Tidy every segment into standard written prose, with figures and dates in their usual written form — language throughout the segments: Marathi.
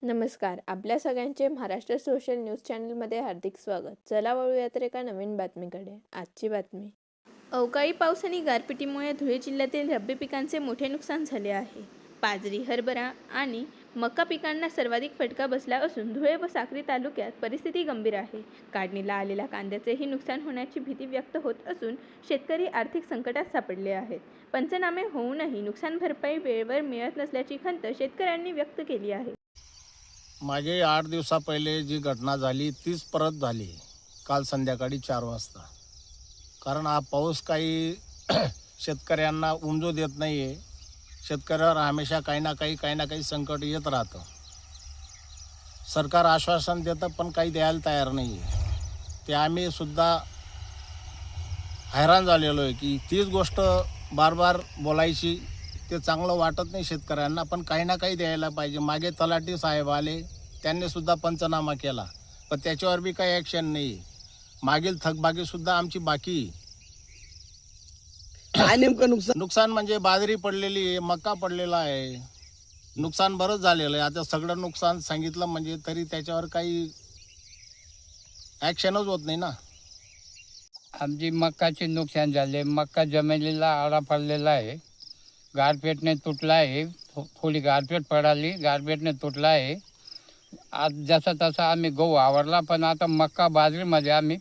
नमस्कार. आपल्या सगळ्यांचे महाराष्ट्र सोशल न्यूज चॅनलमध्ये हार्दिक स्वागत. चला वळूया तर एका नवीन बातमीकडे. आजची बातमी. अवकाळी पाऊस आणि गारपिटीमुळे धुळे जिल्ह्यातील रब्बी पिकांचे मोठे नुकसान झाले आहे. बाजरी, हरभरा आणि मका पिकांना सर्वाधिक फटका बसला असून धुळे व साक्री तालुक्यात परिस्थिती गंभीर आहे. काढणीला आलेल्या कांद्याचेही नुकसान होण्याची भीती व्यक्त होत असून शेतकरी आर्थिक संकटात सापडले आहेत. पंचनामे होऊनही नुकसान भरपाई वेळेवर मिळत नसल्याची खंत शेतकऱ्यांनी व्यक्त केली आहे. मागे 8 दिवसा पहिले जी घटना झाली तीच परत झाली काल संध्याकाळी 4 वाजता. कारण हा पाऊस काही शेतकऱ्यांना उमजू देत नाही आहे. शेतकऱ्यावर हमेशा काही ना काही संकट येत राहतं. सरकार आश्वासन देतं पण काही द्यायला तयार नाही आहे. ते आम्ही सुद्धा हैराण झालेलो आहे की तीच गोष्ट बार बार बोलायची. ते चांगलं वाटत नाही शेतकऱ्यांना, पण काही ना काही द्यायला पाहिजे. मागे तलाठी साहेब आले, त्यांनी सुद्धा पंचनामा केला, पण त्याच्यावर बी काही ॲक्शन नाही. मागील थकबाकीसुद्धा आमची बाकी. काय नेमकं नुकसान म्हणजे बाजरी पडलेली आहे, मका पडलेला आहे, नुकसान बरंच झालेलं आहे. आता सगळं नुकसान सांगितलं म्हणजे तरी त्याच्यावर काही ॲक्शनच होत नाही ना. आमची मक्काचे नुकसान झाले. मक्का जमिनीला आळा पडलेला आहे, गारपेटने तुटला आहे. थोडी गारपेट पडाली, गारपेटने तुटला आहे. आज जसा तसा आम्ही गहू आवरला, पण आता मक्का बाजरीमध्ये आम्ही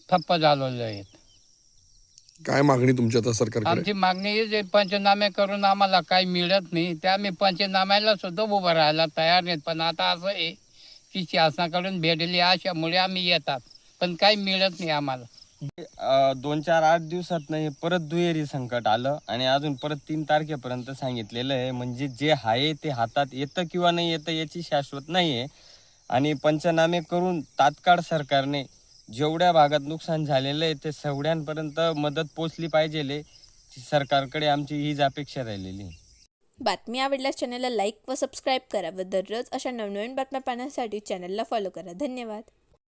ठप्प झालेलो आहेत. काय मागणी तुमची आता सरकारकडे? आमची मागणी आहे जे पंचनामे करून आम्हाला काही मिळत नाही, ते आम्ही पंचनाम्याला सुद्धा उभं राहायला तयार नाहीत. पण आता असं आहे की शासनाकडून भेटलेली आशामुळे आम्ही येतात, पण काही मिळत नाही आम्हाला. 2-4-8 दिवसात नाही परत दुहेरी संकट आलं आणि अजून परत 3 तारखेपर्यंत सांगितलेलं आहे. म्हणजे जे आहे ते हातात येतं किंवा नाही येतं याची शाश्वत नाही आहे. आणि पंचनामे करून तात्काळ सरकारने जेवढ्या भागात नुकसान झालेलं आहे ते सगळ्यांपर्यंत मदत पोचली पाहिजे. सरकारकडे आमची हीच अपेक्षा राहिलेली. बातमी आवडल्यास चॅनलला लाईक व सबस्क्राईब करा व दररोज अशा नवनवीन बातम्या पाहण्यासाठी चॅनलला फॉलो करा. धन्यवाद.